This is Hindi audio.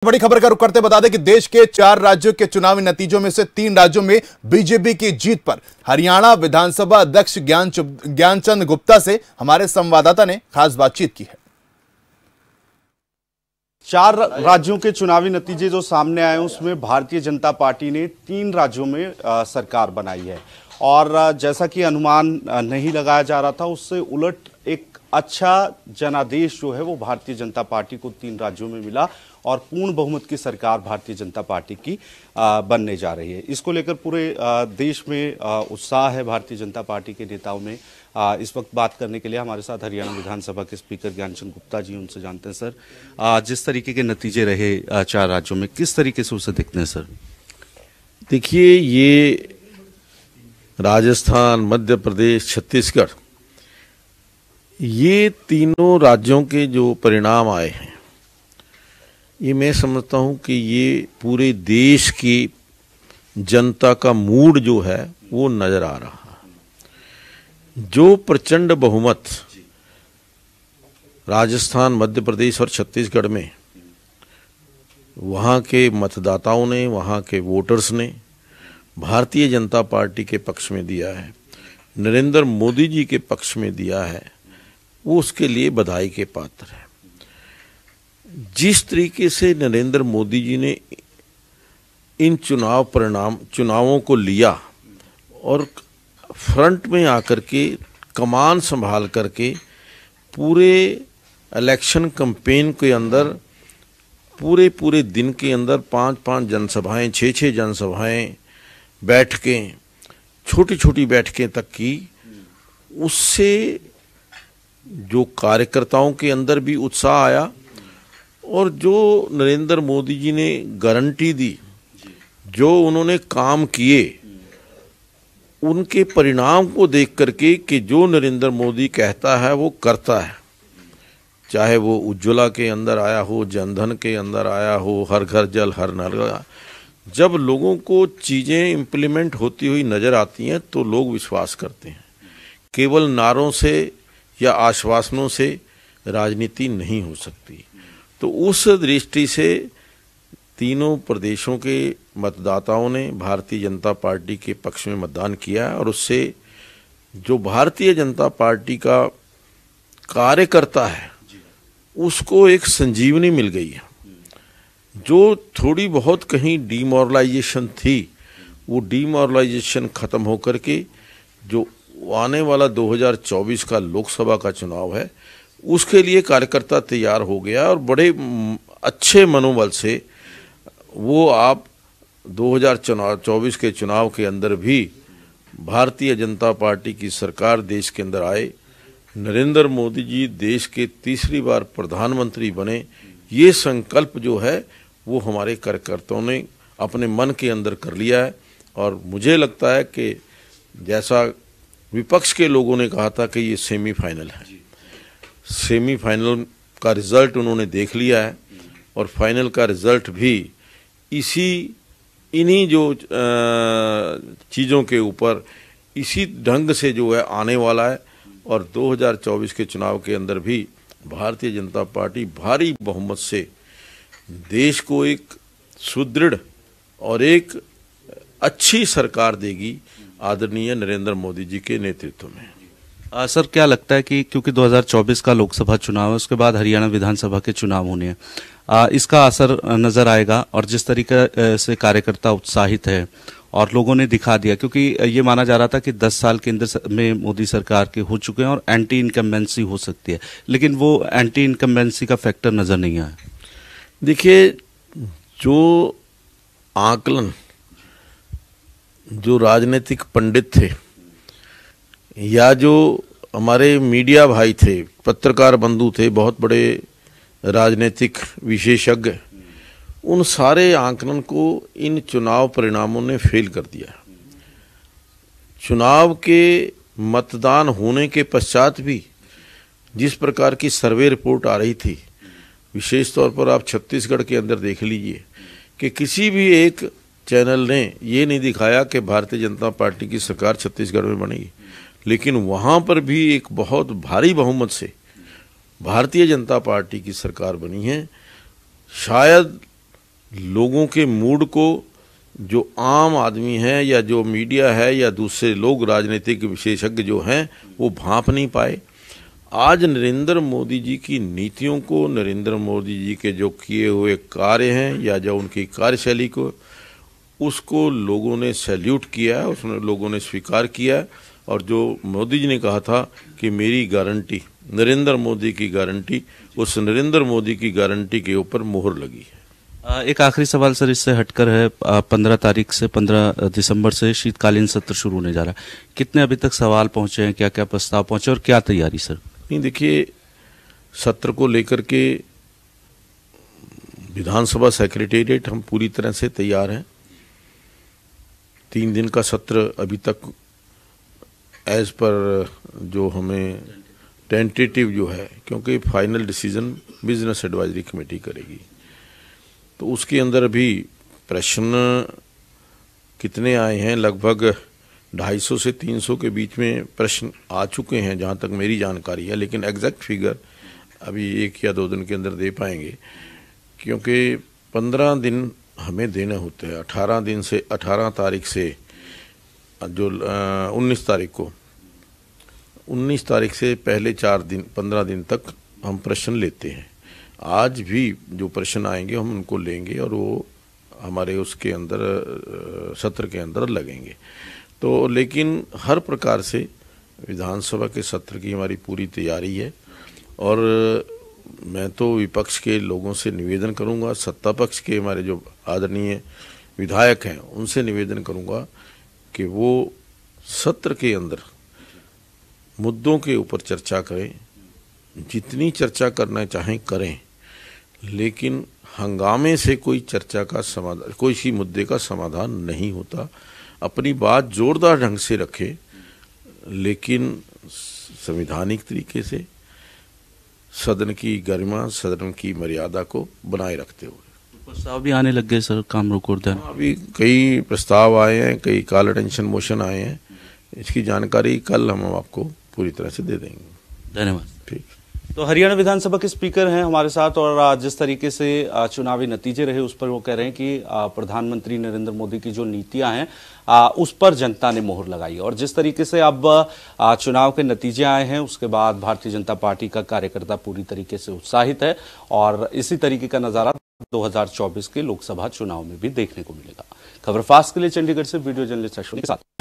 बड़ी खबर का रुख करते बता दें कि देश के 4 राज्यों के चुनावी नतीजों में से 3 राज्यों में बीजेपी की जीत पर हरियाणा विधानसभा अध्यक्ष ज्ञानचंद गुप्ता से हमारे संवाददाता ने खास बातचीत की है। 4 राज्यों के चुनावी नतीजे जो सामने आए उसमें भारतीय जनता पार्टी ने 3 राज्यों में सरकार बनाई है और जैसा कि अनुमान नहीं लगाया जा रहा था उससे उलट एक अच्छा जनादेश जो है वो भारतीय जनता पार्टी को 3 राज्यों में मिला और पूर्ण बहुमत की सरकार भारतीय जनता पार्टी की बनने जा रही है। इसको लेकर पूरे देश में उत्साह है भारतीय जनता पार्टी के नेताओं में। इस वक्त बात करने के लिए हमारे साथ हरियाणा विधानसभा के स्पीकर ज्ञानचंद गुप्ता जी, उनसे जानते हैं। सर, जिस तरीके के नतीजे रहे 4 राज्यों में, किस तरीके से उसे देखते हैं सर? देखिए, ये राजस्थान, मध्य प्रदेश, छत्तीसगढ़, ये तीनों राज्यों के जो परिणाम आए हैं, ये मैं समझता हूँ कि ये पूरे देश की जनता का मूड जो है वो नजर आ रहा है। जो प्रचंड बहुमत राजस्थान, मध्य प्रदेश और छत्तीसगढ़ में वहाँ के मतदाताओं ने, वहाँ के वोटर्स ने भारतीय जनता पार्टी के पक्ष में दिया है, नरेंद्र मोदी जी के पक्ष में दिया है, वो उसके लिए बधाई के पात्र है। जिस तरीके से नरेंद्र मोदी जी ने इन चुनावों को लिया और फ्रंट में आकर के कमान संभाल करके पूरे इलेक्शन कैंपेन के अंदर पूरे दिन के अंदर 5-5 जनसभाएं, 6-6 जनसभाएं, बैठकें, छोटी बैठकें तक की, उससे जो कार्यकर्ताओं के अंदर भी उत्साह आया और जो नरेंद्र मोदी जी ने गारंटी दी, जो उन्होंने काम किए, उनके परिणाम को देख करके कि जो नरेंद्र मोदी कहता है वो करता है, चाहे वो उज्ज्वला के अंदर आया हो, जनधन के अंदर आया हो, हर घर जल हर नल, जब लोगों को चीज़ें इम्प्लीमेंट होती हुई नज़र आती हैं तो लोग विश्वास करते हैं। केवल नारों से या आश्वासनों से राजनीति नहीं हो सकती। तो उस दृष्टि से तीनों प्रदेशों के मतदाताओं ने भारतीय जनता पार्टी के पक्ष में मतदान किया और उससे जो भारतीय जनता पार्टी का कार्यकर्ता है उसको एक संजीवनी मिल गई है। जो थोड़ी बहुत कहीं डीमोरलाइजेशन थी, वो डीमोरलाइजेशन खत्म होकर के जो आने वाला 2024 का लोकसभा का चुनाव है उसके लिए कार्यकर्ता तैयार हो गया और बड़े अच्छे मनोबल से वो आप 2024 के चुनाव के अंदर भी भारतीय जनता पार्टी की सरकार देश के अंदर आए, नरेंद्र मोदी जी देश के तीसरी बार प्रधानमंत्री बने, ये संकल्प जो है वो हमारे कार्यकर्ताओं ने अपने मन के अंदर कर लिया है। और मुझे लगता है कि जैसा विपक्ष के लोगों ने कहा था कि ये सेमीफाइनल है, सेमीफाइनल का रिजल्ट उन्होंने देख लिया है और फाइनल का रिजल्ट भी इन्हीं जो चीज़ों के ऊपर इसी ढंग से जो है आने वाला है। और 2024 के चुनाव के अंदर भी भारतीय जनता पार्टी भारी बहुमत से देश को एक सुदृढ़ और एक अच्छी सरकार देगी आदरणीय नरेंद्र मोदी जी के नेतृत्व में। सर, क्या लगता है कि क्योंकि 2024 का लोकसभा चुनाव है, उसके बाद हरियाणा विधानसभा के चुनाव होने हैं, इसका असर नजर आएगा? और जिस तरीके से कार्यकर्ता उत्साहित है और लोगों ने दिखा दिया, क्योंकि ये माना जा रहा था कि 10 साल केंद्र में मोदी सरकार के हो चुके हैं और एंटी इनकम्बेंसी हो सकती है, लेकिन वो एंटी इनकम्बेंसी का फैक्टर नजर नहीं आया। देखिए, जो आकलन जो राजनीतिक पंडित थे या जो हमारे मीडिया भाई थे, पत्रकार बंधु थे, बहुत बड़े राजनीतिक विशेषज्ञ, उन सारे आंकलन को इन चुनाव परिणामों ने फेल कर दिया। चुनाव के मतदान होने के पश्चात भी जिस प्रकार की सर्वे रिपोर्ट आ रही थी, विशेष तौर पर आप छत्तीसगढ़ के अंदर देख लीजिए कि किसी भी एक चैनल ने ये नहीं दिखाया कि भारतीय जनता पार्टी की सरकार छत्तीसगढ़ में बनेगी, लेकिन वहाँ पर भी एक बहुत भारी बहुमत से भारतीय जनता पार्टी की सरकार बनी है। शायद लोगों के मूड को जो आम आदमी है या जो मीडिया है या दूसरे लोग राजनीतिक विशेषज्ञ जो हैं वो भांप नहीं पाए। आज नरेंद्र मोदी जी की नीतियों को, नरेंद्र मोदी जी के जो किए हुए कार्य हैं या जो उनकी कार्यशैली को, उसको लोगों ने सैल्यूट किया है, उसने लोगों ने स्वीकार किया है। और जो मोदी जी ने कहा था कि मेरी गारंटी नरेंद्र मोदी की गारंटी, उस नरेंद्र मोदी की गारंटी के ऊपर मोहर लगी है। एक आखिरी सवाल सर इससे हटकर है, 15 दिसंबर से शीतकालीन सत्र शुरू होने जा रहा है, कितने अभी तक सवाल पहुंचे हैं, क्या क्या प्रस्ताव पहुंचे और क्या तैयारी सर? नहीं, देखिए, सत्र को लेकर के विधानसभा सेक्रेटेरिएट हम पूरी तरह से तैयार हैं। 3 दिन का सत्र अभी तक एज पर जो हमें टेंटेटिव जो है, क्योंकि final decision business advisory committee करेगी, तो उसके अंदर अभी प्रश्न कितने आए हैं, लगभग 250 से 300 के बीच में प्रश्न आ चुके हैं जहाँ तक मेरी जानकारी है। लेकिन एग्जैक्ट फिगर अभी 1 या 2 दिन के अंदर दे पाएंगे, क्योंकि 15 दिन हमें देने होते हैं। 18 तारीख से जो 19 तारीख को, 19 तारीख से पहले 15 दिन तक हम प्रश्न लेते हैं। आज भी जो प्रश्न आएंगे हम उनको लेंगे और वो हमारे उसके अंदर सत्र के अंदर लगेंगे। तो लेकिन हर प्रकार से विधानसभा के सत्र की हमारी पूरी तैयारी है। और मैं तो विपक्ष के लोगों से निवेदन करूंगा, सत्ता पक्ष के हमारे जो आदरणीय विधायक हैं उनसे निवेदन करूंगा कि वो सत्र के अंदर मुद्दों के ऊपर चर्चा करें, जितनी चर्चा करना चाहें करें, लेकिन हंगामे से कोई चर्चा का समाधान, कोई सी मुद्दे का समाधान नहीं होता। अपनी बात जोरदार ढंग से रखें, लेकिन संवैधानिक तरीके से सदन की गरिमा, सदन की मर्यादा को बनाए रखते हुए। प्रस्ताव भी आने लग गए सर, काम रोको उद्यान? अभी कई प्रस्ताव आए हैं, कई कॉल अटेंशन मोशन आए हैं। इसकी जानकारी कल हम आपको पूरी तरह से दे देंगे। धन्यवाद। ठीक। तो हरियाणा विधानसभा के स्पीकर हैं हमारे साथ, और जिस तरीके से चुनावी नतीजे रहे उस पर वो कह रहे हैं कि प्रधानमंत्री नरेंद्र मोदी की जो नीतियां हैं उस पर जनता ने मोहर लगाई। और जिस तरीके से अब चुनाव के नतीजे आए हैं उसके बाद भारतीय जनता पार्टी का कार्यकर्ता पूरी तरीके से उत्साहित है, और इसी तरीके का नजारा 2024 के लोकसभा चुनाव में भी देखने को मिलेगा। खबर फास्ट के लिए चंडीगढ़ से वीडियो जर्नलिस्ट अश्विनी के साथ।